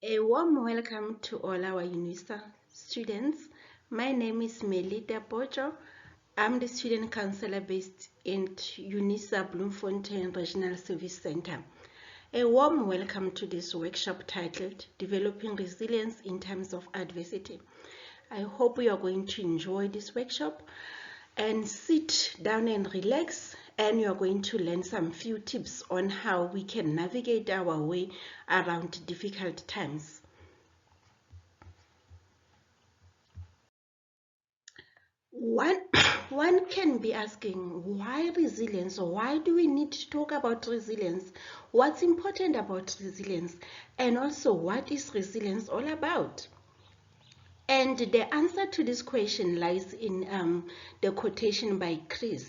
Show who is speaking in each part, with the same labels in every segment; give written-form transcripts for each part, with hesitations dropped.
Speaker 1: A warm welcome to all our UNISA students. My name is Melita Bojo. I'm the student counselor based in UNISA Bloemfontein Regional Service Center. A warm welcome to this workshop titled Developing Resilience in Times of Adversity. I hope you are going to enjoy this workshop and sit down and relax, and you're going to learn some few tips on how we can navigate our way around difficult times. One can be asking, why resilience? Why do we need to talk about resilience? What's important about resilience? And also, what is resilience all about? And the answer to this question lies in the quotation by Chris.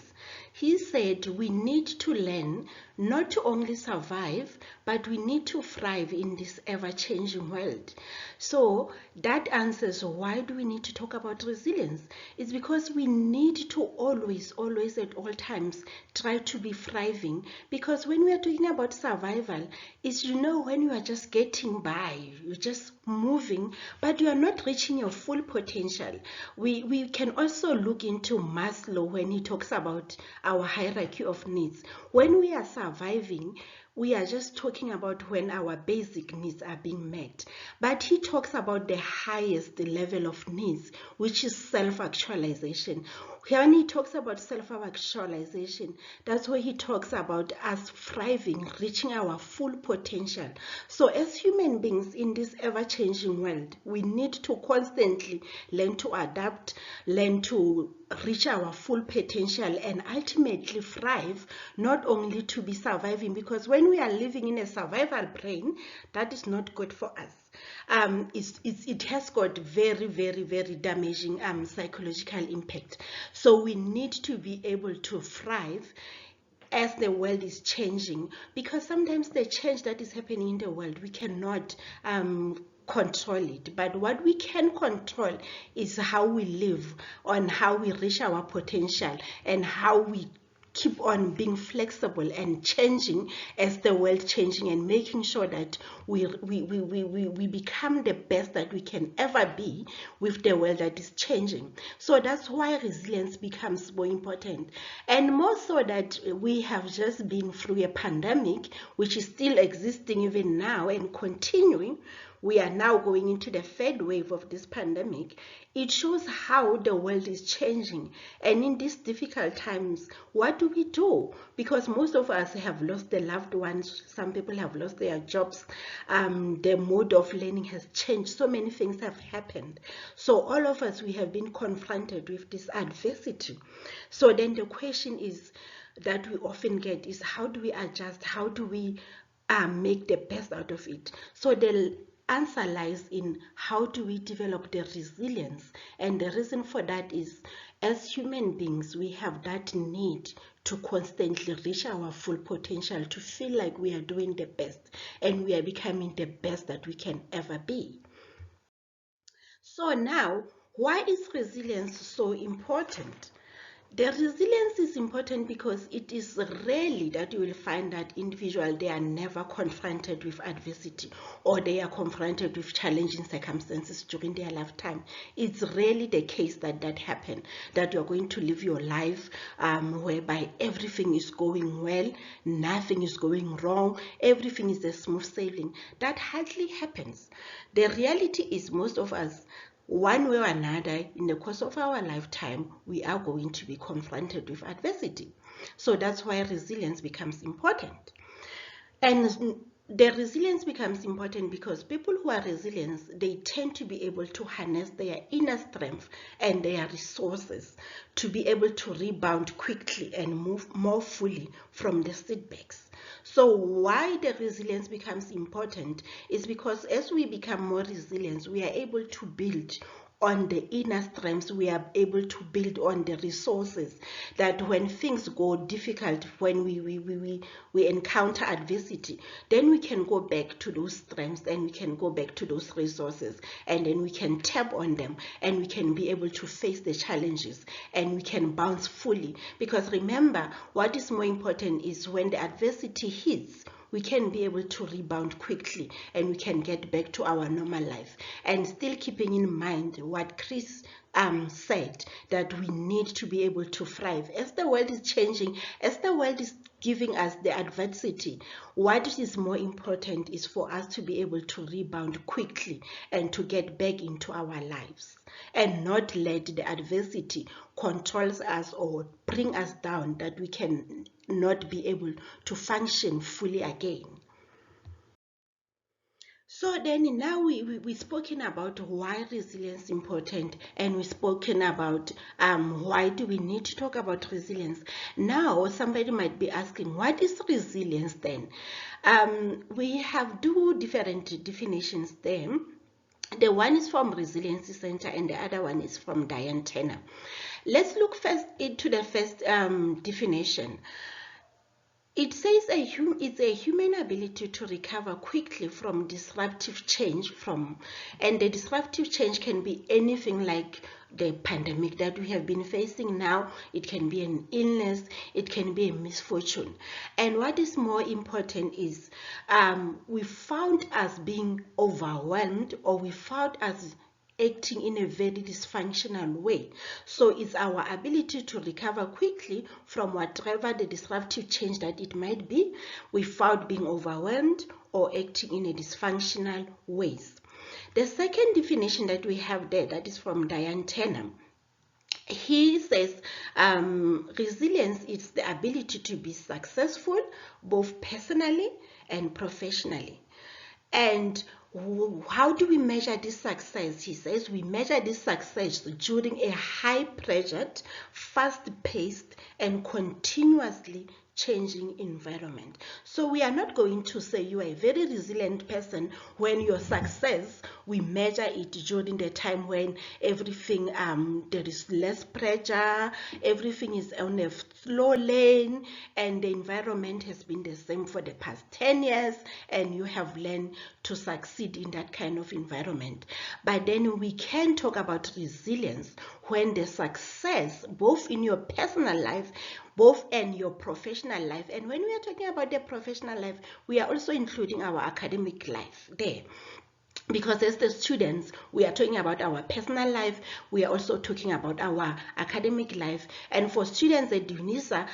Speaker 1: He said, we need to learn not to only survive, but we need to thrive in this ever-changing world. So that answers why do we need to talk about resilience? It's because we need to always at all times try to be thriving. Because when we are talking about survival, it's, when you are just getting by, you're just moving, but you are not reaching your full potential. We can also look into Maslow when he talks about our hierarchy of needs. When we are surviving, we are just talking about when our basic needs are being met. But he talks about the highest level of needs, which is self-actualization. When he talks about self-actualization, that's where he talks about us thriving, reaching our full potential. So as human beings in this ever-changing world, we need to constantly learn to adapt, learn to reach our full potential, and ultimately thrive, not only to be surviving, because when we are living in a survival brain, that is not good for us. It has got very damaging psychological impact. So we need to be able to thrive as the world is changing, because sometimes the change that is happening in the world, we cannot control it, but what we can control is how we live, on how we reach our potential, and how we keep on being flexible and changing as the world changing, and making sure that we become the best that we can ever be with the world that is changing. So that's why resilience becomes more important, and more so that we have just been through a pandemic which is still existing even now and continuing. We are now going into the third wave of this pandemic. It shows how the world is changing. And in these difficult times, what do we do? Because most of us have lost their loved ones. Some people have lost their jobs. The mode of learning has changed. So many things have happened. So all of us, we have been confronted with this adversity. So then the question is that we often get is, how do we adjust? How do we make the best out of it? So the answer lies in, how do we develop the resilience? And the reason for that is, as human beings, we have that need to constantly reach our full potential, to feel like we are doing the best and we are becoming the best that we can ever be. So now, why is resilience so important? The resilience is important because it is rarely that you will find that individual, they are never confronted with adversity, or they are confronted with challenging circumstances during their lifetime. It's rarely the case that that happens, that you're going to live your life whereby everything is going well, nothing is going wrong, everything is a smooth sailing. That hardly happens. The reality is, most of us, one way or another, in the course of our lifetime, we are going to be confronted with adversity. So that's why resilience becomes important. And the resilience becomes important because people who are resilient, they tend to be able to harness their inner strength and their resources to be able to rebound quickly and move more fully from the setbacks. So why the resilience becomes important is because as we become more resilient, we are able to build on the inner strengths. We are able to build on the resources, that when things go difficult, when we encounter adversity, then we can go back to those strengths, and we can go back to those resources, and then we can tap on them, and we can be able to face the challenges, and we can bounce fully. Because remember, what is more important is, when the adversity hits, we can be able to rebound quickly and we can get back to our normal life. And still keeping in mind what Chris said, that we need to be able to thrive. As the world is changing, as the world is giving us the adversity, what is more important is for us to be able to rebound quickly and to get back into our lives, and not let the adversity control us or bring us down, that we can not be able to function fully again. So then now we've spoken about why resilience is important, and we've spoken about why do we need to talk about resilience. Now somebody might be asking, what is resilience then? We have two different definitions there. The one is from Resilience Center and the other one is from Diane Tanner. Let's look first into the first definition. It says it's a human ability to recover quickly from disruptive change and the disruptive change can be anything like the pandemic that we have been facing now. It can be an illness, it can be a misfortune. And what is more important is we found us being overwhelmed, or we found us acting in a very dysfunctional way. So it's our ability to recover quickly from whatever the disruptive change that it might be without being overwhelmed or acting in a dysfunctional ways. The second definition that we have there, that is from Diane Tanner. He says resilience is the ability to be successful both personally and professionally. And how do we measure this success? He says we measure this success during a high-pressured, fast-paced, and continuously changing environment. So we are not going to say you are a very resilient person when your success, we measure it during the time when everything, there is less pressure, everything is on a slow lane, and the environment has been the same for the past 10 years, and you have learned to succeed in that kind of environment. But then we can talk about resilience when the success, both in your personal life, both in your professional life, and when we are talking about the professional life, we are also including our academic life there. Because as the students, we are talking about our personal life, we are also talking about our academic life. And for students at UNISA,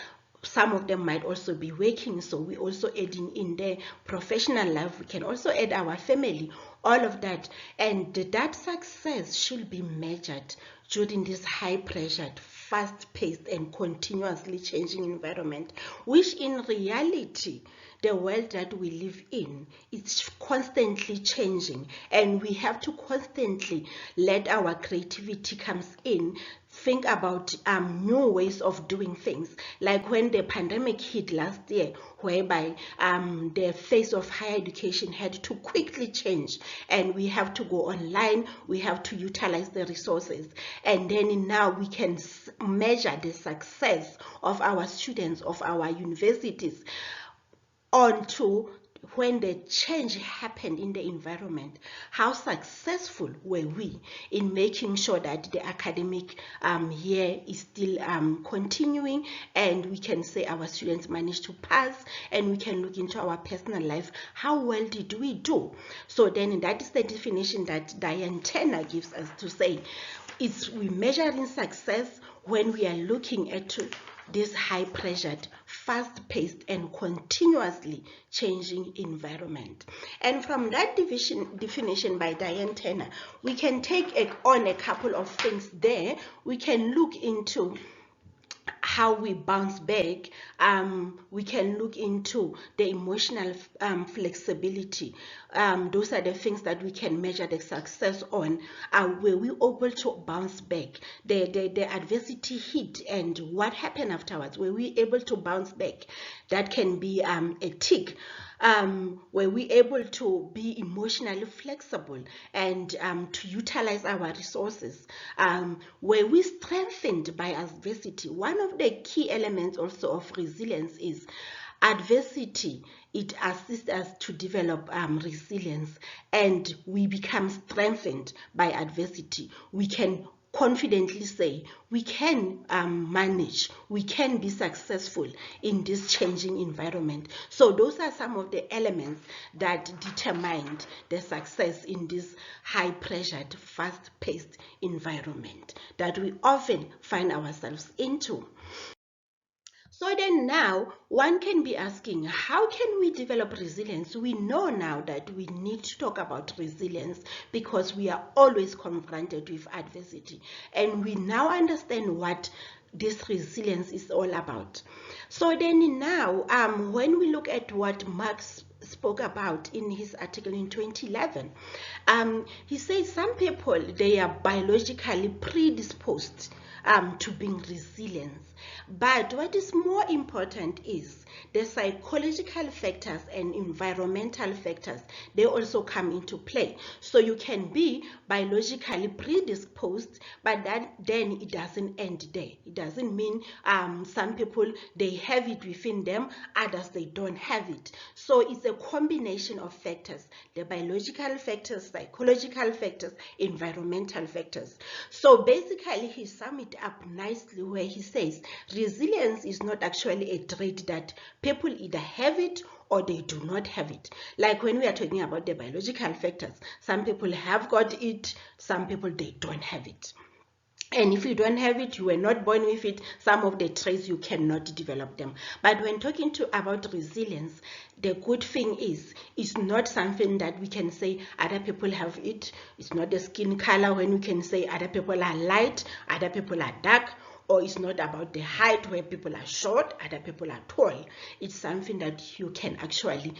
Speaker 1: some of them might also be working, so we also adding in their professional life. We can also add our family, all of that. And that success should be measured during this high-pressured, fast-paced, and continuously changing environment, which in reality, the world that we live in is constantly changing, and we have to constantly let our creativity comes in, think about new ways of doing things. Like when the pandemic hit last year, whereby the face of higher education had to quickly change, and we have to go online, we have to utilize the resources, and then now we can measure the success of our students, of our universities, onto when the change happened in the environment. How successful were we in making sure that the academic year is still continuing, and we can say our students managed to pass, and we can look into our personal life, how well did we do? So then that is the definition that Diane Tanner gives us, to say we measuring success when we are looking at this high-pressured, fast-paced, and continuously changing environment. And from that definition by Diane Tanner, we can take on a couple of things there. We can look into how we bounce back. We can look into the emotional flexibility. Those are the things that we can measure the success on. Were we able to bounce back? The adversity hit, and what happened afterwards? Were we able to bounce back? That can be a tick. Were we able to be emotionally flexible and to utilize our resources? Were we strengthened by adversity? One of the key elements also of resilience is adversity. It assists us to develop resilience, and we become strengthened by adversity. We can confidently say we can manage, we can be successful in this changing environment. So those are some of the elements that determined the success in this high pressured, fast paced environment that we often find ourselves into. So then now one can be asking, how can we develop resilience? We know now that we need to talk about resilience because we are always confronted with adversity, and we now understand what this resilience is all about. So then now when we look at what Marx spoke about in his article in 2011, he says some people, they are biologically predisposed to being resilient. But what is more important is the psychological factors and environmental factors. They also come into play. So you can be biologically predisposed, but then it doesn't end there. It doesn't mean some people, they have it within them, others they don't have it. So it's a combination of factors: the biological factors, psychological factors, environmental factors. So basically he summed it up nicely where he says resilience is not actually a trait that people either have it or they do not have it. Like when we are talking about the biological factors, some people have got it, some people they don't have it. And if you don't have it, you were not born with it, some of the traits you cannot develop them. But when talking about resilience, the good thing is it's not something that we can say other people have it. It's not the skin color when we can say other people are light, other people are dark. Or it's not about the height where people are short, other people are tall. It's something that you can actually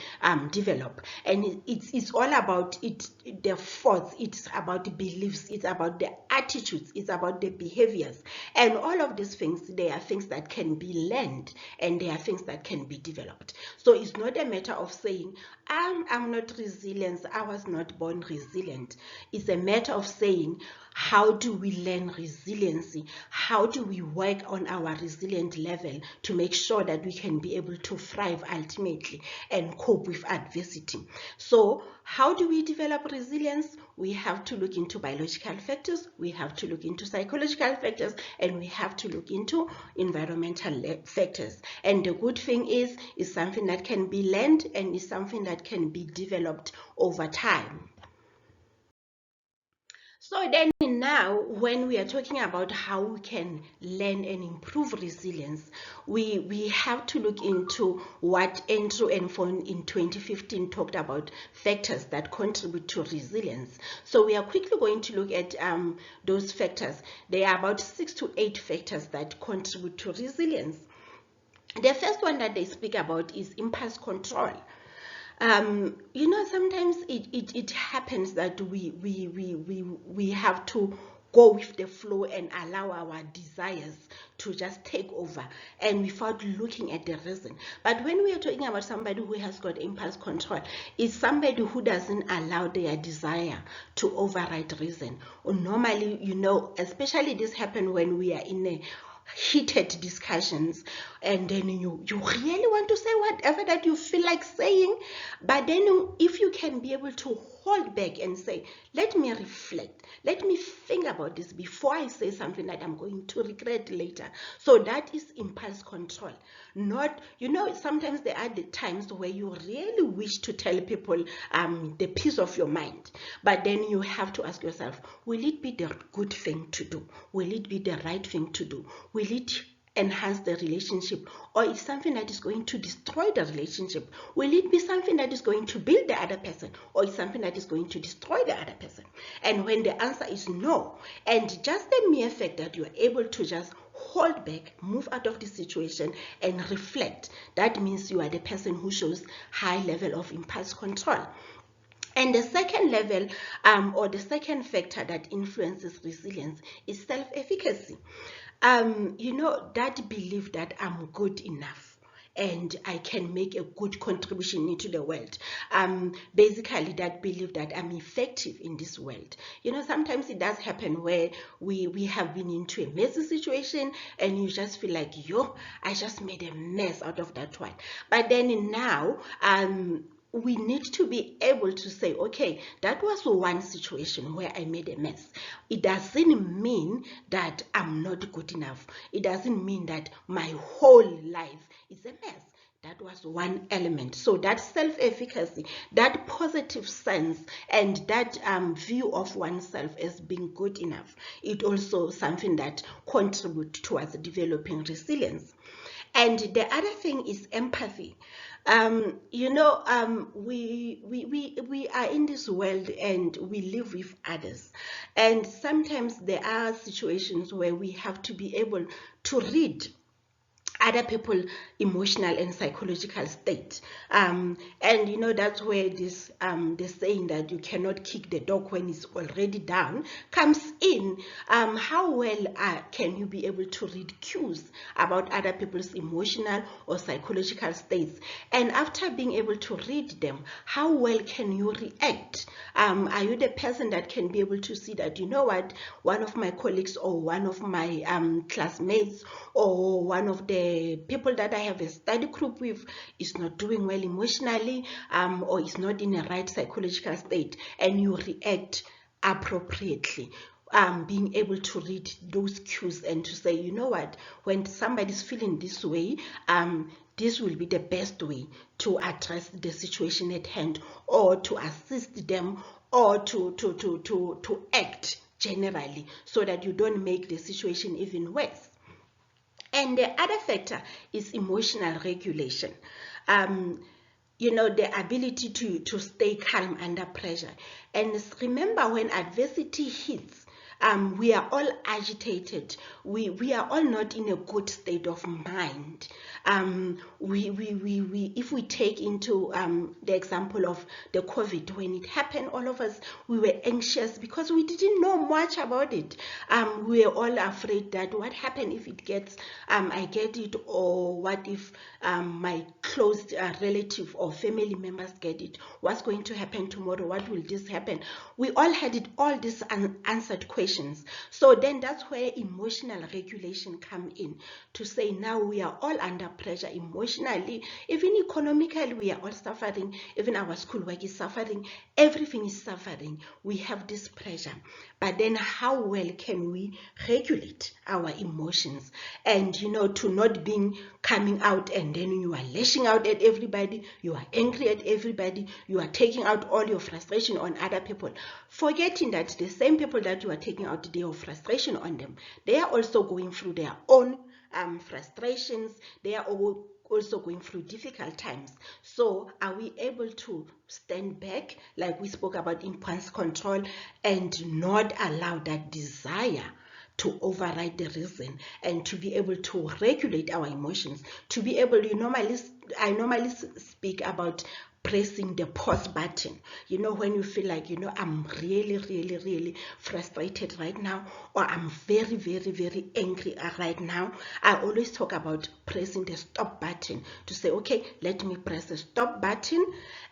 Speaker 1: develop. And it's all about the thoughts, it's about the beliefs, it's about the attitudes, it's about the behaviors. And all of these things, they are things that can be learned and they are things that can be developed. So it's not a matter of saying, I'm not resilient, I was not born resilient. It's a matter of saying, how do we learn resiliency? How do we work on our resilient level to make sure that we can be able to thrive ultimately and cope with adversity? So how do we develop resilience? We have to look into biological factors, we have to look into psychological factors, and we have to look into environmental factors. And the good thing is something that can be learned and is something that can be developed over time. So then now when we are talking about how we can learn and improve resilience, we have to look into what Andrew and Fon in 2015 talked about, factors that contribute to resilience. So we are quickly going to look at those factors. There are about 6 to 8 factors that contribute to resilience. The first one that they speak about is impulse control. You know, sometimes it happens that we have to go with the flow and allow our desires to just take over and without looking at the reason. But when we are talking about somebody who has got impulse control, it's somebody who doesn't allow their desire to override reason. Or normally, you know, especially this happens when we are in a heated discussions, and then you really want to say whatever that you feel like saying, but then if you can be able to hold back and say, let me reflect, let me think about this before I say something that I'm going to regret later. So that is impulse control. Not, you know, sometimes there are the times where you really wish to tell people the peace of your mind, but then you have to ask yourself, will it be the good thing to do? Will it be the right thing to do? Will it enhance the relationship, or is something that is going to destroy the relationship? Will it be something that is going to build the other person, or is something that is going to destroy the other person? And when the answer is no, and just the mere fact that you are able to just hold back, move out of the situation and reflect, that means you are the person who shows high level of impulse control. And the second level or the second factor that influences resilience is self-efficacy. You know, that belief that I'm good enough and I can make a good contribution into the world. Basically that belief that I'm effective in this world. You know, sometimes it does happen where we have been into a messy situation and you just feel like, yo, I just made a mess out of that one. But then now, we need to be able to say, okay, that was one situation where I made a mess. It doesn't mean that I'm not good enough. It doesn't mean that my whole life is a mess. That was one element. So that self-efficacy, that positive sense, and that view of oneself as being good enough, it also something that contributes towards developing resilience. And the other thing is empathy. We are in this world and we live with others. And sometimes there are situations where we have to be able to read other people emotional and psychological state, and that's where this the saying that you cannot kick the dog when it's already down comes in. How well can you be able to read cues about other people's emotional or psychological states, and after being able to read them, how well can you react? Are you the person that can be able to see that, you know what, one of my colleagues or one of my classmates or one of the people that I have a study group with is not doing well emotionally, or is not in a right psychological state, and you react appropriately? Being able to read those cues and to say, you know what, when somebody's feeling this way, this will be the best way to address the situation at hand, or to assist them, or to act generally, so that you don't make the situation even worse. And the other factor is emotional regulation. The ability to stay calm under pressure. And remember, when adversity hits, we are all agitated. We are all not in a good state of mind. If we take into the example of the COVID, when it happened, all of us, we were anxious because we didn't know much about it. We were all afraid that what happened if it gets, I get it, or what if my close relative or family members get it? What's going to happen tomorrow? What will this happen? We all had all these unanswered questions. So then that's where emotional regulation come in, to say now we are all under pressure emotionally, even economically we are all suffering, even our schoolwork is suffering, everything is suffering. We have this pressure. But then how well can we regulate our emotions, and to not being coming out and then you are lashing out at everybody, you are angry at everybody, you are taking out all your frustration on other people, forgetting that the same people that you are taking out their frustration on them, they are also going through their own frustrations. They are also going through difficult times. So are we able to stand back, like we spoke about impulse control, and not allow that desire to override the reason, and to be able to regulate our emotions, to be able, I normally speak about pressing the pause button. When you feel like, I'm really, really, really frustrated right now, or I'm very, very, very angry right now, I always talk about pressing the stop button, to say, okay, let me press the stop button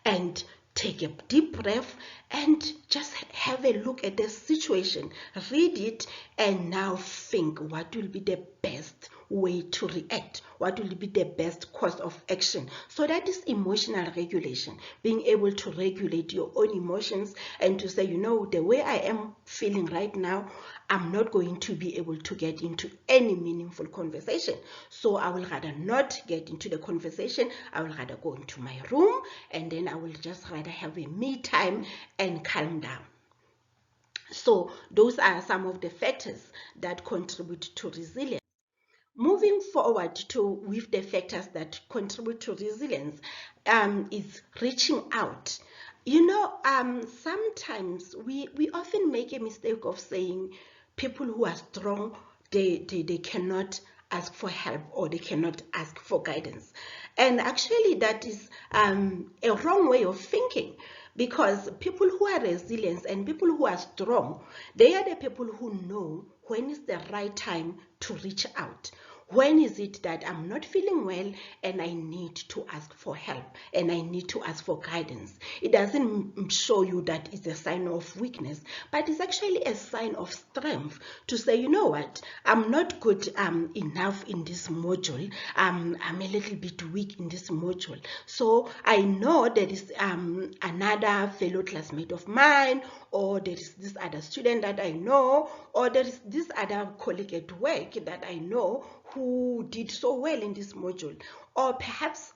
Speaker 1: and take a deep breath and just have a look at the situation, read it, and now think what will be the best way to react, what will be the best course of action. So that is emotional regulation, being able to regulate your own emotions and to say, the way I am feeling right now, I'm not going to be able to get into any meaningful conversation. So I will rather not get into the conversation. I will rather go into my room, and then I will just rather have a me time and calm down. So those are some of the factors that contribute to resilience. Moving forward with the factors that contribute to resilience, is reaching out. Sometimes we often make a mistake of saying people who are strong, they cannot ask for help, or they cannot ask for guidance. And actually that is a wrong way of thinking, because people who are resilient and people who are strong, they are the people who know when is the right time to reach out, When is it that I'm not feeling well and I need to ask for help and I need to ask for guidance? It doesn't show you that it's a sign of weakness, but it's actually a sign of strength to say, you know what, I'm not good enough in this module. I'm a little bit weak in this module. So I know there is another fellow classmate of mine, or there is this other student that I know, or there is this other colleague at work that I know who did so well in this module. Or perhaps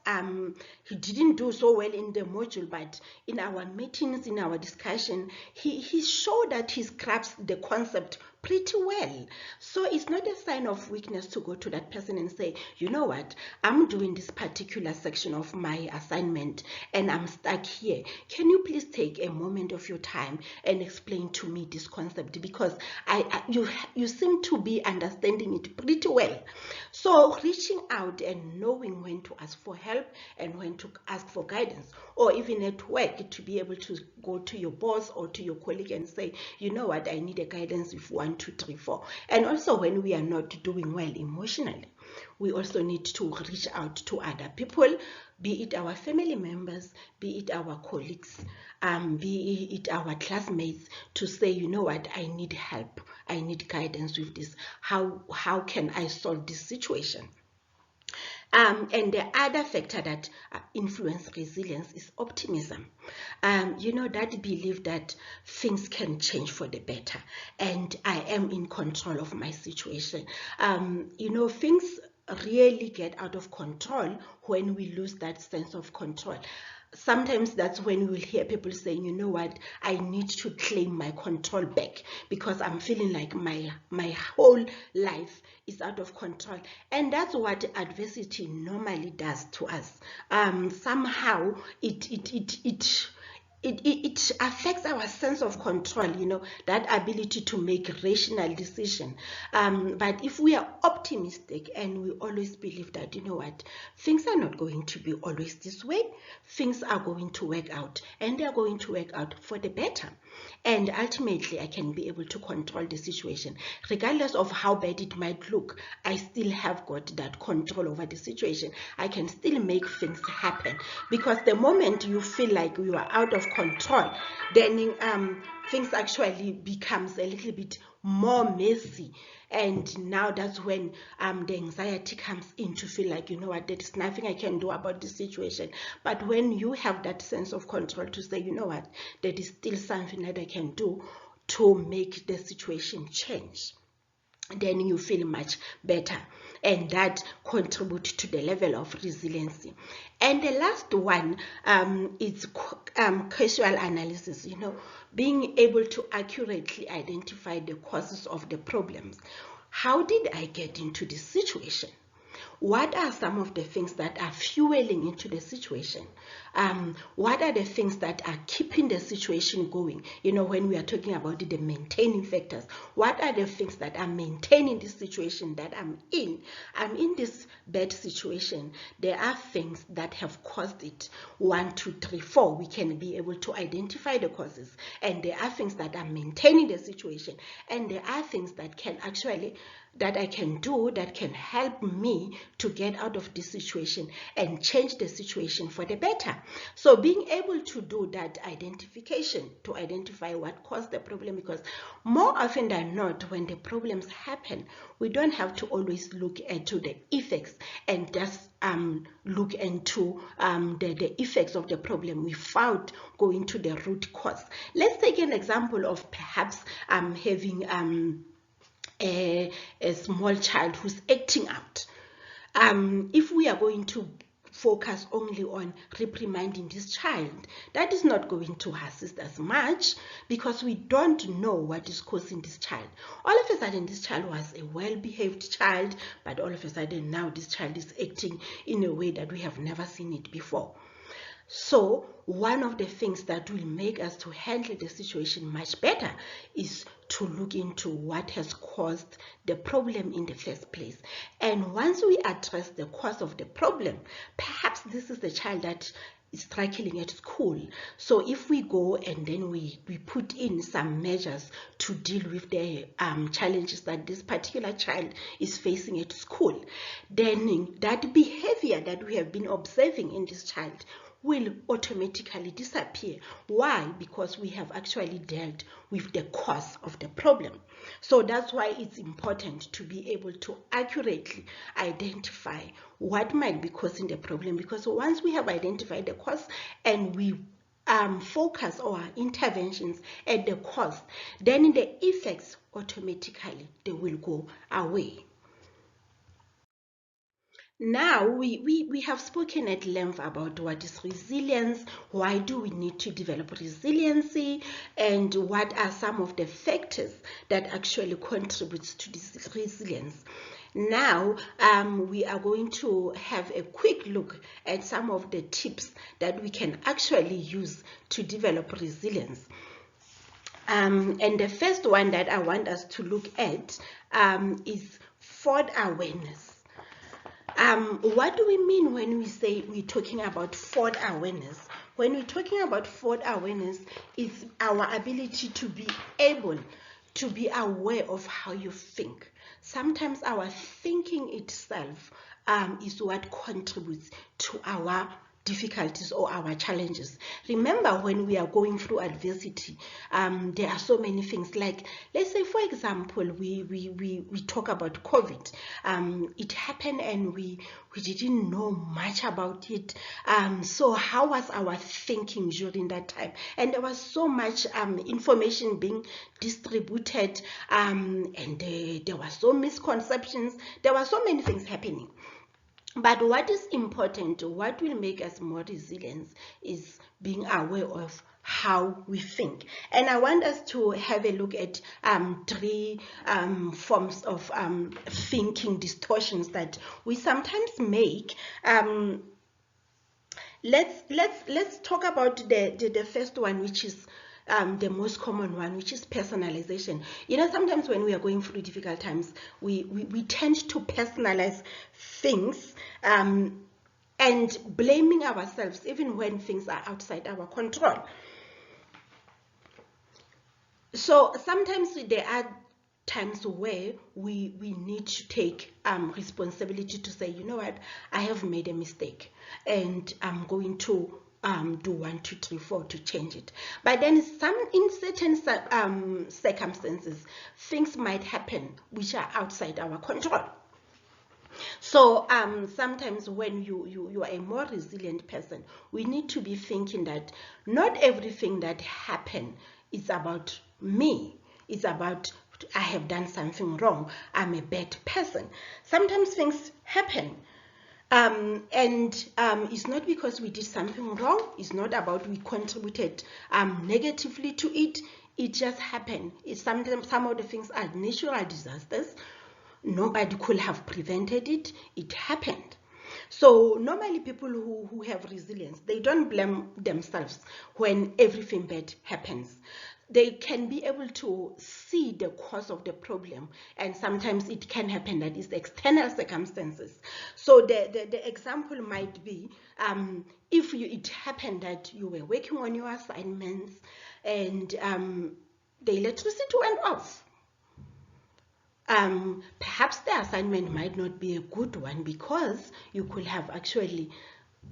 Speaker 1: he didn't do so well in the module, but in our meetings, in our discussion, he showed that he grasped the concept pretty well. So it's not a sign of weakness to go to that person and say, you know what, I'm doing this particular section of my assignment and I'm stuck here. Can you please take a moment of your time and explain to me this concept, because you seem to be understanding it pretty well. So reaching out and knowing when to ask for help and when to ask for guidance, or even at work to be able to go to your boss or to your colleague and say, you know what, I need a guidance with 1, 2, 3, 4. And also when we are not doing well emotionally, we also need to reach out to other people, be it our family members, be it our colleagues, be it our classmates, to say, you know what, I need help, I need guidance with this. How can I solve this situation? And the other factor that influences resilience is optimism. You know, that belief that things can change for the better and I am in control of my situation. You know, things really get out of control when we lose that sense of control. Sometimes that's when we'll hear people saying, you know what, I need to claim my control back because I'm feeling like my whole life is out of control. And that's what adversity normally does to us. Somehow it affects our sense of control, you know, that ability to make rational decision. But if we are optimistic and we always believe that, you know what, things are not going to be always this way, things are going to work out, and they are going to work out for the better. And ultimately, I can be able to control the situation. Regardless of how bad it might look, I still have got that control over the situation. I can still make things happen. Because the moment you feel like you are out of control, then things actually becomes a little bit more messy. And now that's when the anxiety comes in, to feel like, you know what, there is nothing I can do about this situation. But when you have that sense of control to say, you know what, there is still something that I can do to make the situation change, then you feel much better, and that contributes to the level of resiliency. And the last one is causal analysis, you know, being able to accurately identify the causes of the problems. How did I get into this situation? What are some of the things that are fueling into the situation? What are the things that are keeping the situation going? You know, when we are talking about the maintaining factors, what are the things that are maintaining this situation that I'm in? I'm in this bad situation. There are things that have caused it. 1, 2, 3, 4. We can be able to identify the causes. And there are things that are maintaining the situation. And there are things that can actually, that I can do, that can help me to get out of this situation and change the situation for the better. So being able to do that identification, to identify what caused the problem, because more often than not, when the problems happen, we don't have to always look into the effects and just look into the effects of the problem without going to the root cause. Let's take an example of perhaps having a small child who's acting out. If we are going to focus only on reprimanding this child, that is not going to assist as much, because we don't know what is causing this child. All of a sudden, this child was a well-behaved child, but all of a sudden now this child is acting in a way that we have never seen it before. So one of the things that will make us to handle the situation much better is to look into what has caused the problem in the first place. And once we address the cause of the problem, perhaps this is the child that struggling at school. So if we go and then we put in some measures to deal with the challenges that this particular child is facing at school, then that behavior that we have been observing in this child will automatically disappear. Why? Because we have actually dealt with the cause of the problem. So that's why it's important to be able to accurately identify what might be causing the problem, because once we have identified the cause and we focus our interventions at the cause, then the effects automatically they will go away. Now, we have spoken at length about what is resilience, why do we need to develop resiliency, and what are some of the factors that actually contributes to this resilience. Now, we are going to have a quick look at some of the tips that we can actually use to develop resilience. And the first one that I want us to look at is forward awareness. What do we mean when we say we're talking about forward awareness? When we're talking about forward awareness, it's our ability to be able to be aware of how you think. Sometimes our thinking itself is what contributes to our difficulties or our challenges. Remember, when we are going through adversity, there are so many things. Like, let's say, for example, we talk about COVID. It happened and we didn't know much about it. So how was our thinking during that time? And there was so much information being distributed, and there were so misconceptions. There were so many things happening. But what is important, what will make us more resilient, is being aware of how we think. And I want us to have a look at three forms of thinking distortions that we sometimes make. Let's talk about the first one, which is the most common one, which is personalization. You know, sometimes when we are going through difficult times, we tend to personalize things and blaming ourselves even when things are outside our control. So sometimes there are times where we need to take responsibility to say, you know what, I have made a mistake and I'm going to do 1, 2, 3, 4 to change it. But then in certain circumstances, things might happen which are outside our control. So sometimes when you are a more resilient person, we need to be thinking that not everything that happened is about me. It's about I have done something wrong. I'm a bad person. Sometimes things happen. And it's not because we did something wrong. It's not about we contributed negatively to it. It just happened. It's sometimes some of the things are natural disasters. Nobody could have prevented it. It happened. So normally people who have resilience, they don't blame themselves when everything bad happens. They can be able to see the cause of the problem, and sometimes it can happen that it's external circumstances. So the example might be if it happened that you were working on your assignments and the electricity went off. Perhaps the assignment might not be a good one because you could have actually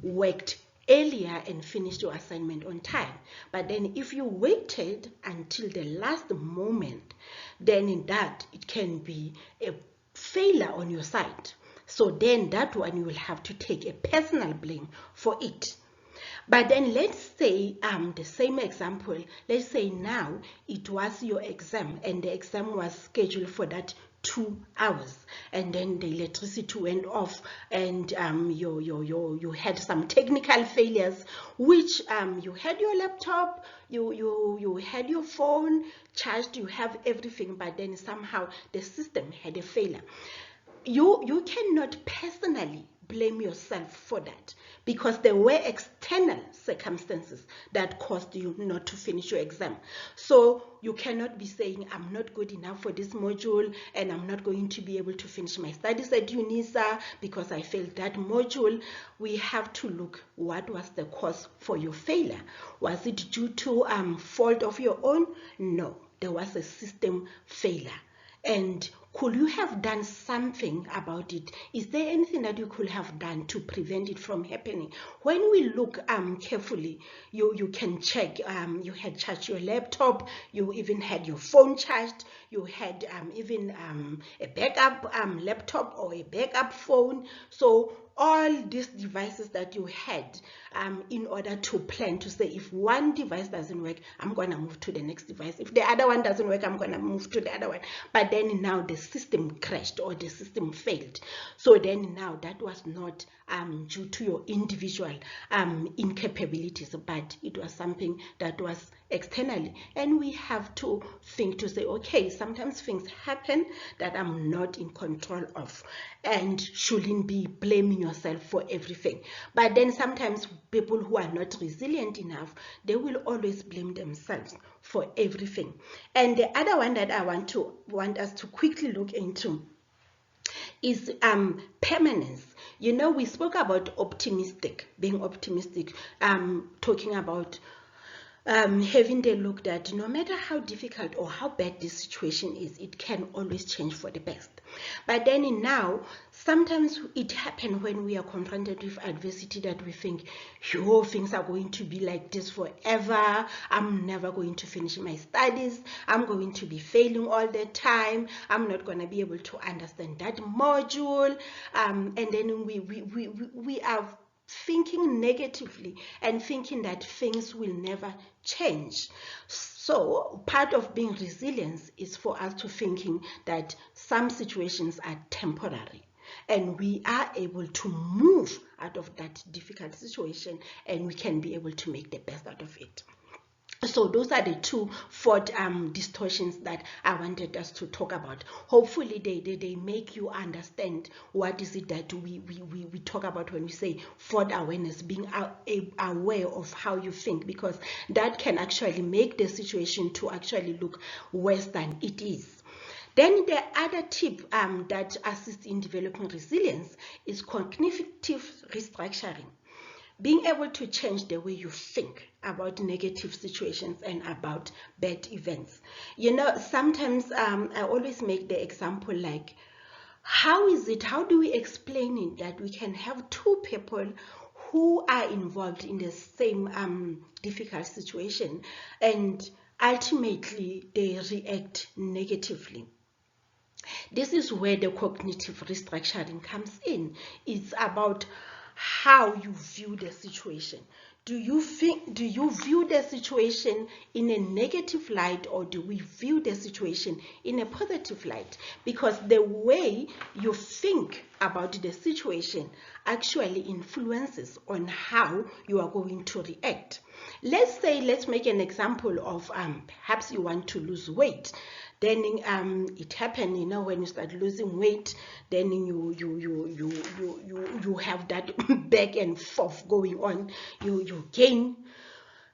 Speaker 1: worked earlier and finished your assignment on time. But then if you waited until the last moment, then in that it can be a failure on your side. So then that one you will have to take a personal blame for it. But then let's say the same example, let's say now it was your exam and the exam was scheduled for that 2 hours, and then the electricity went off and you had some technical failures, which you had your laptop, you had your phone charged, you have everything, but then somehow the system had a failure. You cannot personally blame yourself for that, because there were external circumstances that caused you not to finish your exam. So you cannot be saying, I'm not good enough for this module and I'm not going to be able to finish my studies at UNISA because I failed that module. We have to look, what was the cause for your failure? Was it due to fault of your own? No, there was a system failure. And could you have done something about it? Is there anything that you could have done to prevent it from happening? When we look carefully, you can check. You had charged your laptop. You even had your phone charged. You had even a backup laptop or a backup phone. So all these devices that you had in order to plan to say, if one device doesn't work, I'm going to move to the next device. If the other one doesn't work, I'm going to move to the other one. But then now the system crashed or the system failed. So then now that was not due to your individual incapabilities, but it was something that was externally. And we have to think to say, okay, sometimes things happen that I'm not in control of, and shouldn't be blaming yourself for everything. But then sometimes people who are not resilient enough, they will always blame themselves for everything. And the other one that I want us to quickly look into is permanence. You know, we spoke about being optimistic, talking about having the look that no matter how difficult or how bad this situation is, it can always change for the best. But then now, sometimes it happens when we are confronted with adversity that we think, yo, things are going to be like this forever. I'm never going to finish my studies. I'm going to be failing all the time. I'm not going to be able to understand that module. And then we are thinking negatively and thinking that things will never change. So part of being resilient is for us to thinking that some situations are temporary and we are able to move out of that difficult situation and we can be able to make the best out of it. So those are the two thought distortions that I wanted us to talk about. Hopefully they make you understand what is it that we talk about when we say thought awareness, being aware of how you think, because that can actually make the situation to actually look worse than it is. Then the other tip that assists in developing resilience is cognitive restructuring. Being able to change the way you think about negative situations and about bad events. You know, sometimes I always make the example like, how do we explain it that we can have two people who are involved in the same difficult situation and ultimately they react negatively? This is where the cognitive restructuring comes in. It's about how you view the situation. Do you view the situation in a negative light, or do we view the situation in a positive light? Because the way you think about the situation actually influences on how you are going to react. Let's make an example of perhaps you want to lose weight. Then it happened, you know, when you start losing weight, then you have that back and forth going on. You gain.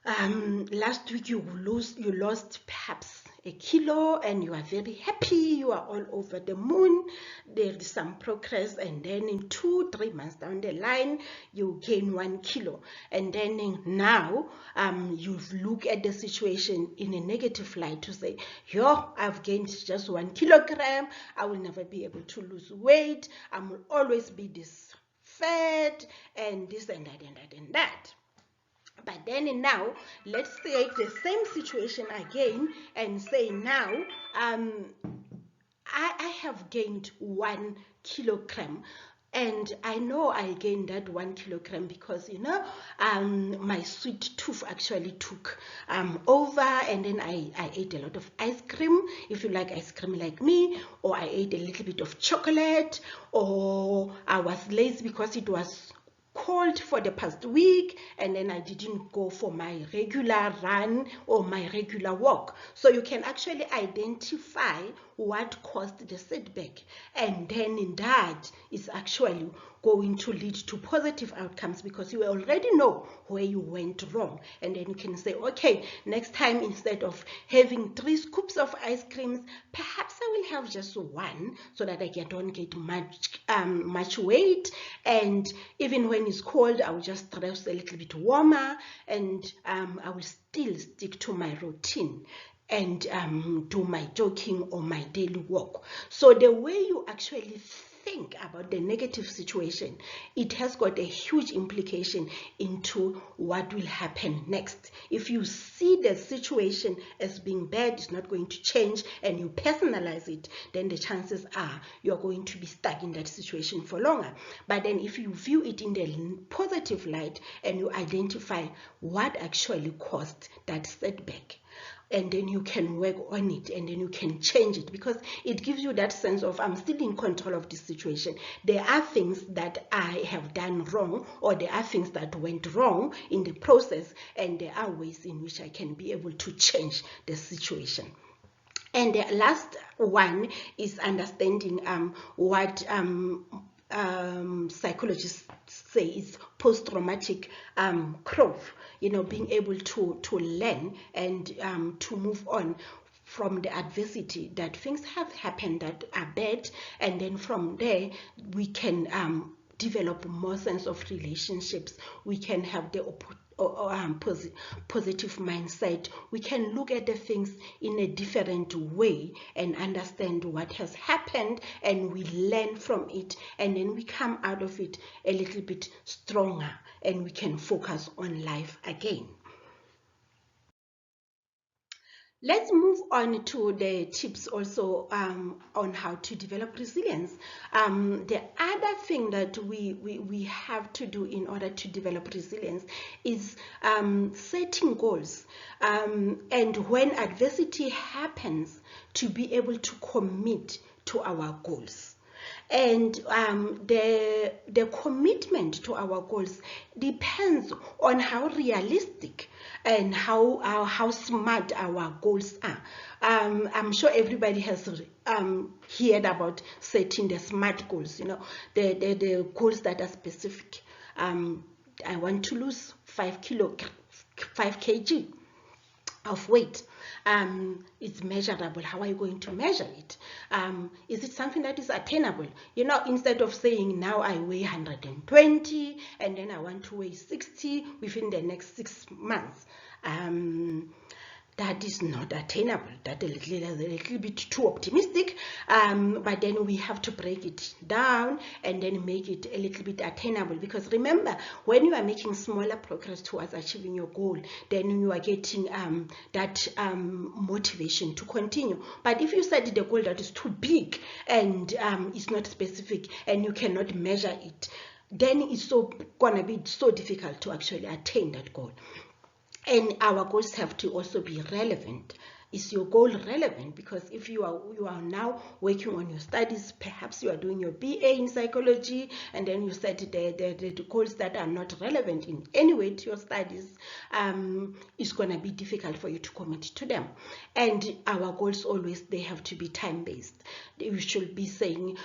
Speaker 1: Last week you lost perhaps a kilo and you are very happy, you are all over the moon, there is some progress, and then in 2-3 months down the line you gain 1 kilo, and then now you look at the situation in a negative light to say, yo, I've gained just 1 kilogram, I will never be able to lose weight, I will always be this fat and this and that and that and that. But then now, let's take the same situation again and say now, I have gained 1 kilogram. And I know I gained that 1 kilogram because, you know, my sweet tooth actually took over, and then I ate a lot of ice cream, if you like ice cream like me, or I ate a little bit of chocolate, or I was lazy because it was cold for the past week, and then I didn't go for my regular run or my regular walk. So you can actually identify what caused the setback, and then in that is actually going to lead to positive outcomes, because you already know where you went wrong. And then you can say, okay, next time, instead of having 3 scoops of ice creams, perhaps I will have just 1, so that I don't get much weight. And even when it's cold, I will just dress a little bit warmer, and I will still stick to my routine and do my jogging or my daily walk. So the way you actually think about the negative situation, it has got a huge implication into what will happen next. If you see the situation as being bad, it's not going to change, and you personalize it, then the chances are you're going to be stuck in that situation for longer. But then if you view it in the positive light and you identify what actually caused that setback, and then you can work on it, and then you can change it, because it gives you that sense of, I'm still in control of this situation. There are things that I have done wrong, or there are things that went wrong in the process, and there are ways in which I can be able to change the situation. And the last one is understanding what psychologists say is post-traumatic growth. Being able to learn and to move on from the adversity, that things have happened that are bad, and then from there we can develop more sense of relationships. We can have the positive mindset. We can look at the things in a different way and understand what has happened, and we learn from it, and then we come out of it a little bit stronger, and we can focus on life again. Let's move on to the tips also on how to develop resilience. The other thing that we have to do in order to develop resilience is setting goals. And when adversity happens, to be able to commit to our goals. And the commitment to our goals depends on how realistic and how smart our goals are. I'm sure everybody has heard about setting the SMART goals, the goals that are specific. I want to lose 5 kg of weight. It's measurable. How are you going to measure it? Is it something that is attainable? Instead of saying, now I weigh 120 and then I want to weigh 60 within the next 6 months. That is not attainable. That's a little bit too optimistic. But then we have to break it down and then make it a little bit attainable. Because remember, when you are making smaller progress towards achieving your goal, then you are getting that motivation to continue. But if you set the goal that is too big and it's not specific and you cannot measure it, then it's gonna be so difficult to actually attain that goal. And our goals have to also be relevant. Is your goal relevant? Because if you are now working on your studies, perhaps you are doing your BA in psychology, and then you set the goals that are not relevant in any way to your studies, it's going to be difficult for you to commit to them. And our goals always, they have to be time-based. We should be saying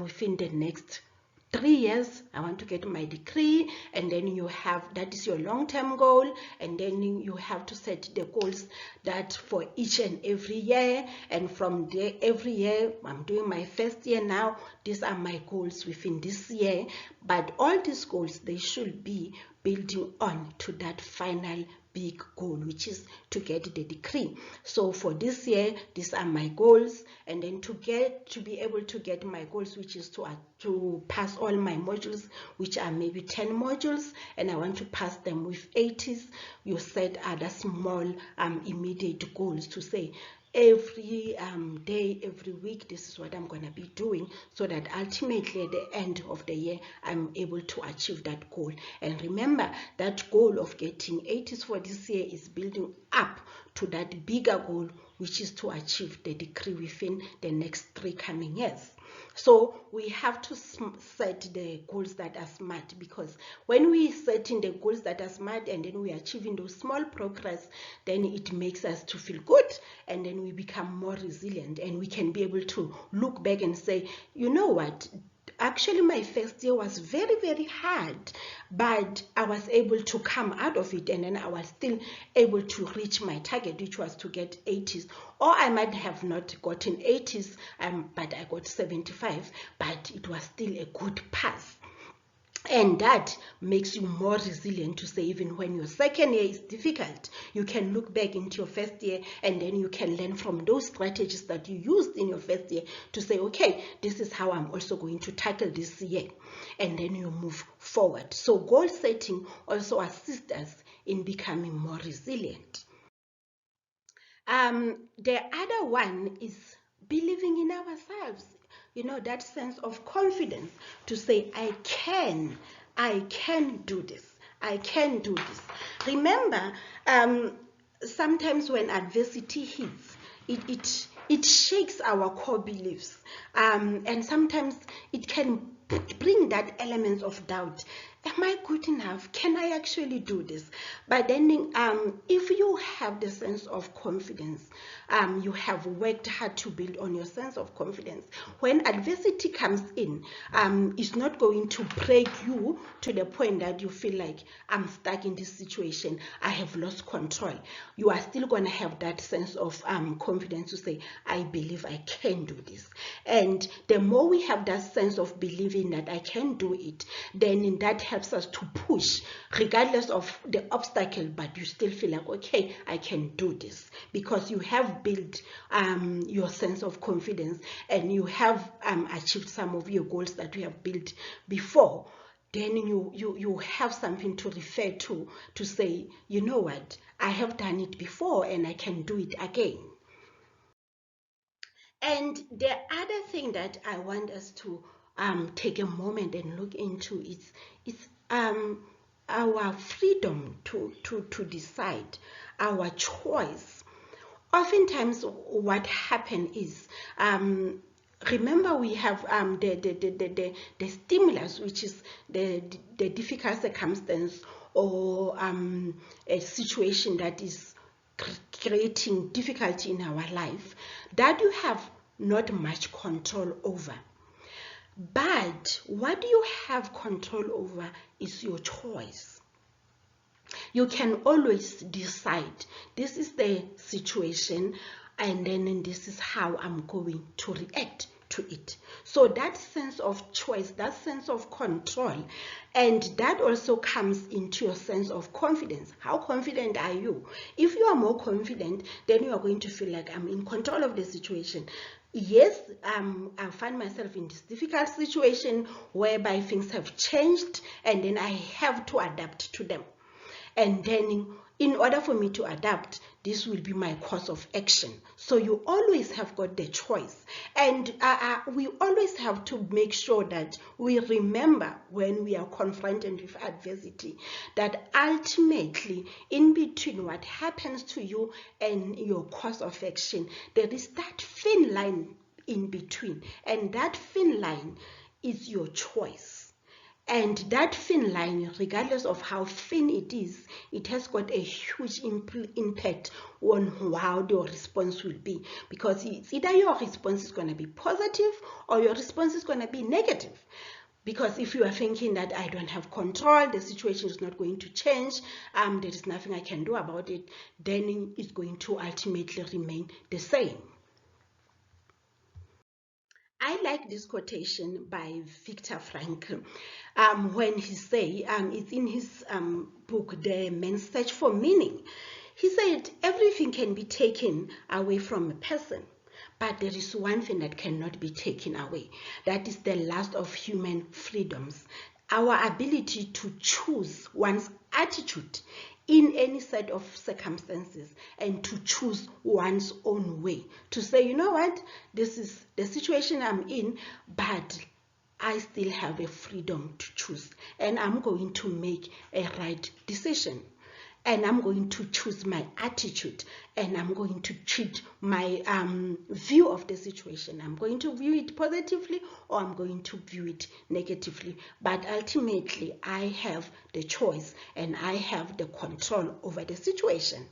Speaker 1: within the next 3 years, I want to get my degree, and then you have, that is your long-term goal, and then you have to set the goals that for each and every year, and from there, every year, I'm doing my first year now, these are my goals within this year. But all these goals, they should be building on to that final big goal, which is to get the degree. So for this year, these are my goals, and then to be able to get my goals, which is to pass all my modules, which are maybe 10 modules, and I want to pass them with 80s. You set other small immediate goals to say, every day, every week, this is what I'm going to be doing, so that ultimately at the end of the year, I'm able to achieve that goal. And remember, that goal of getting 80s for this year is building up to that bigger goal, which is to achieve the degree within the next 3 coming years. So we have to set the goals that are smart, because when we set in the goals that are smart and then we are achieving those small progress, then it makes us to feel good, and then we become more resilient, and we can be able to look back and say, you know what, Actually, my first year was very, very hard, but I was able to come out of it, and then I was still able to reach my target, which was to get 80s. Or I might have not gotten 80s, but I got 75, but it was still a good pass. And that makes you more resilient to say, even when your second year is difficult, you can look back into your first year, and then you can learn from those strategies that you used in your first year to say, okay, this is how I'm also going to tackle this year. And then you move forward. So goal setting also assists us in becoming more resilient. The other one is believing in ourselves. That sense of confidence to say, I can do this. I can do this. Remember, sometimes when adversity hits, it shakes our core beliefs. And sometimes it can bring that element of doubt. Am I good enough? Can I actually do this? But then if you have the sense of confidence, you have worked hard to build on your sense of confidence. When adversity comes in, it's not going to break you to the point that you feel like, I'm stuck in this situation, I have lost control. You are still going to have that sense of confidence to say, I believe I can do this. And the more we have that sense of believing that I can do it, then that helps us to push regardless of the obstacle, but you still feel like, okay, I can do this, because you have built your sense of confidence, and you have achieved some of your goals that you have built before. Then you have something to refer to say, you know what, I have done it before and I can do it again. And the other thing that I want us to take a moment and look into is our freedom to decide, our choice. Oftentimes, what happens is, remember, we have the stimulus, which is the difficult circumstance, or a situation that is creating difficulty in our life, that you have not much control over. But what you have control over is your choice. You can always decide, this is the situation, and then this is how I'm going to react to it. So that sense of choice, that sense of control, and that also comes into your sense of confidence. How confident are you? If you are more confident, then you are going to feel like, I'm in control of the situation. Yes, I find myself in this difficult situation whereby things have changed, and then I have to adapt to them. And then in order for me to adapt, this will be my course of action. So you always have got the choice. And we always have to make sure that we remember, when we are confronted with adversity, that ultimately, in between what happens to you and your course of action, there is that thin line in between. And that thin line is your choice. And that thin line, regardless of how thin it is, it has got a huge impact on how your response will be. Because it's either your response is going to be positive or your response is going to be negative. Because if you are thinking that I don't have control, the situation is not going to change, there is nothing I can do about it, then it's going to ultimately remain the same. I like this quotation by Viktor Frankl, when he say, it's in his book, The Man's Search for Meaning. He said, everything can be taken away from a person, but there is one thing that cannot be taken away. That is the last of human freedoms, our ability to choose one's attitude in any set of circumstances, and to choose one's own way, to say, you know what, this is the situation I'm in, but I still have a freedom to choose, and I'm going to make a right decision, and I'm going to choose my attitude, and I'm going to treat my view of the situation. I'm going to view it positively, or I'm going to view it negatively. But ultimately, I have the choice, and I have the control over the situation.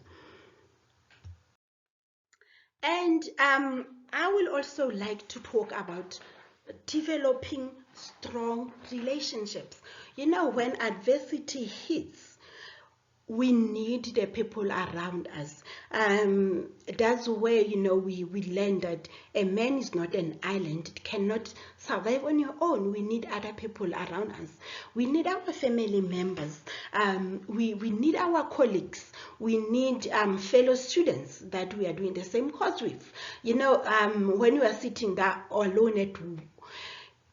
Speaker 1: And I will also like to talk about developing strong relationships. You know, when adversity hits, we need the people around us. That's where, you know, we learn that a man is not an island. It cannot survive on your own. We need other people around us. We need our family members. We need our colleagues. We need fellow students that we are doing the same course with. You know, when you are sitting there alone at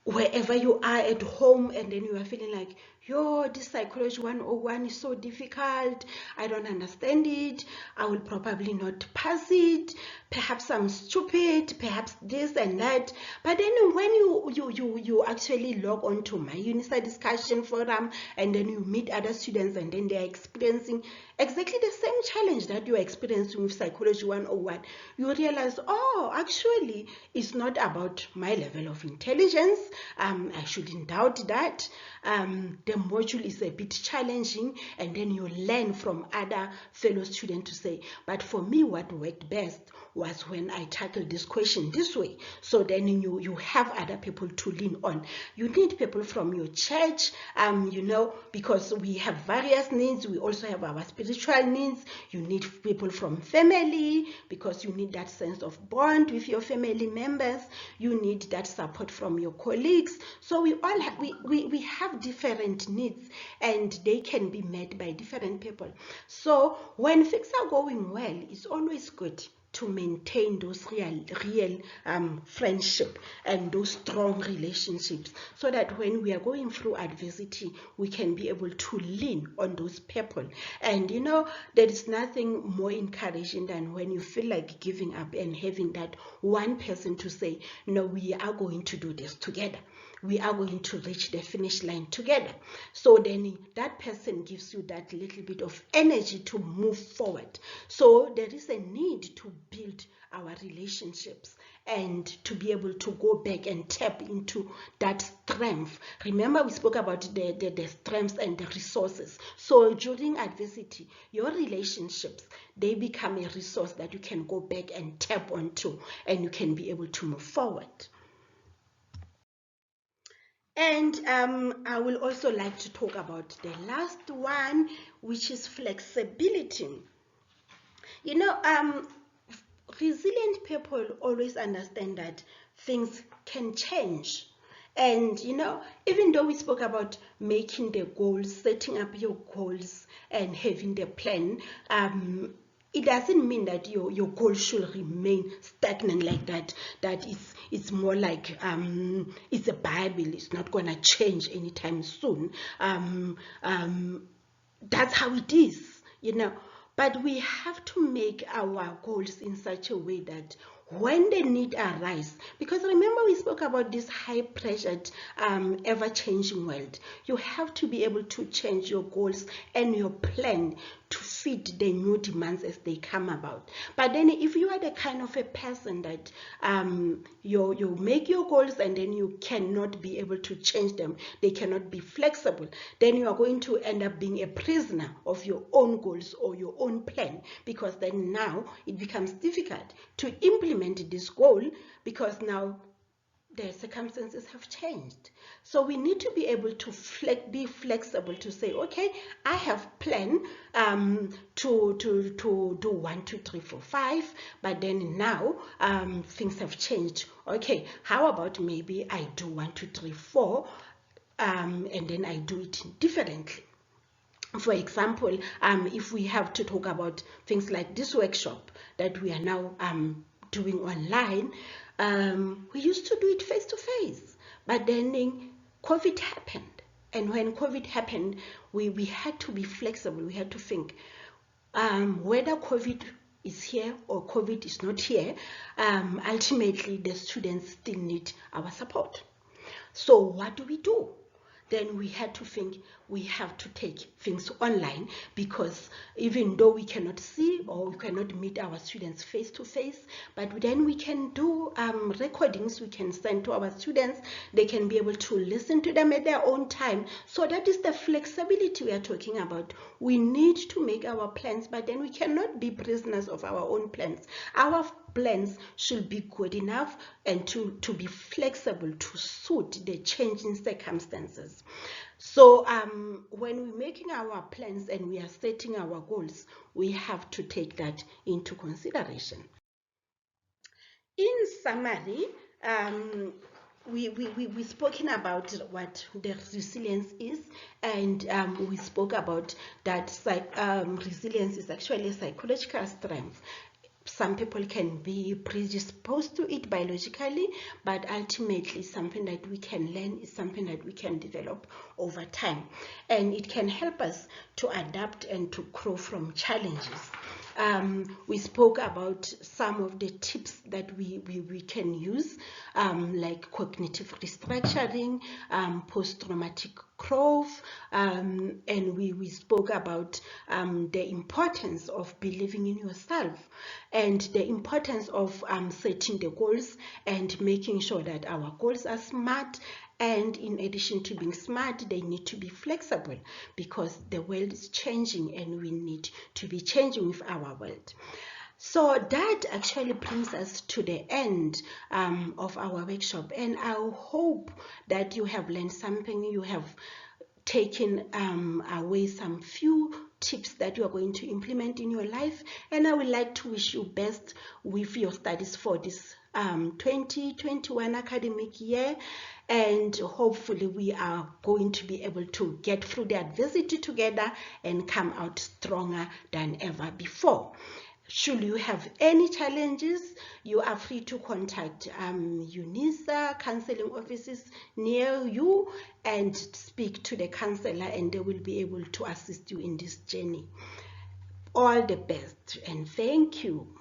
Speaker 1: wherever you are at home, and then you are feeling like, yo, this psychology 101 is so difficult, I don't understand it, I will probably not pass it, perhaps I'm stupid, perhaps this and that. But then when you actually log on to my UNISA discussion forum, and then you meet other students, and then they are experiencing exactly the same challenge that you are experiencing with psychology 101, you realize, oh, actually it's not about my level of intelligence. I shouldn't doubt that. The module is a bit challenging, and then you learn from other fellow students to say, but for me, what worked best was when I tackled this question this way. So then you have other people to lean on. You need people from your church, you know, because we have various needs. We also have our spiritual needs. You need people from family, because you need that sense of bond with your family members. You need that support from your colleagues. So we all have, we have different needs, and they can be met by different people. So when things are going well, it's always good to maintain those real friendship and those strong relationships, so that when we are going through adversity, we can be able to lean on those people. And you know, there is nothing more encouraging than when you feel like giving up and having that one person to say, no, we are going to do this together. We are going to reach the finish line together. So then that person gives you that little bit of energy to move forward. So there is a need to build our relationships and to be able to go back and tap into that strength. Remember, we spoke about the strengths and the resources. So during adversity, your relationships, they become a resource that you can go back and tap onto, and you can be able to move forward. And I will also like to talk about the last one, which is flexibility. You know, resilient people always understand that things can change. And, you know, even though we spoke about making the goals, setting up your goals, and having the plan, it doesn't mean that your goal should remain stagnant like that. That it's more like it's a Bible. It's not going to change anytime soon. That's how it is, you know. But we have to make our goals in such a way that when the need arises, because remember we spoke about this high pressured, ever-changing world, you have to be able to change your goals and your plan to fit the new demands as they come about. But then if you are the kind of a person that you make your goals and then you cannot be able to change them, they cannot be flexible, then you are going to end up being a prisoner of your own goals or your own plan, because then now it becomes difficult to implement this goal, because now the circumstances have changed. So we need to be able to be flexible to say, okay, I have planned to do 1, 2, 3, 4, 5, but then now things have changed. Okay, how about maybe I do 1, 2, 3, 4, and then I do it differently. For example, if we have to talk about things like this workshop that we are now doing online, we used to do it face to face, but then COVID happened, and when COVID happened, we had to be flexible. We had to think whether COVID is here or COVID is not here, ultimately the students still need our support. So what do we do? Then we had to think we have to take things online, because even though we cannot see or we cannot meet our students face to face, but then we can do recordings we can send to our students. They can be able to listen to them at their own time. So that is the flexibility we are talking about. We need to make our plans, but then we cannot be prisoners of our own plans. Our plans should be good enough and to be flexible to suit the changing circumstances. So when we're making our plans and we are setting our goals, we have to take that into consideration. In summary, we spoken about what the resilience is, and we spoke about that resilience is actually a psychological strength. Some people can be predisposed to it biologically, but ultimately something that we can learn, is something that we can develop over time, and it can help us to adapt and to grow from challenges. We spoke about some of the tips that we can use, like cognitive restructuring, post-traumatic growth, and we spoke about the importance of believing in yourself and the importance of setting the goals and making sure that our goals are smart. And in addition to being smart, they need to be flexible, because the world is changing and we need to be changing with our world. So that actually brings us to the end of our workshop, and I hope that you have learned something, you have taken away some few tips that you are going to implement in your life, and I would like to wish you best with your studies for this 2021 academic year, and hopefully we are going to be able to get through the adversity together and come out stronger than ever before. Should you have any challenges, you are free to contact UNISA counseling offices near you and speak to the counselor, and they will be able to assist you in this journey. All the best, and thank you.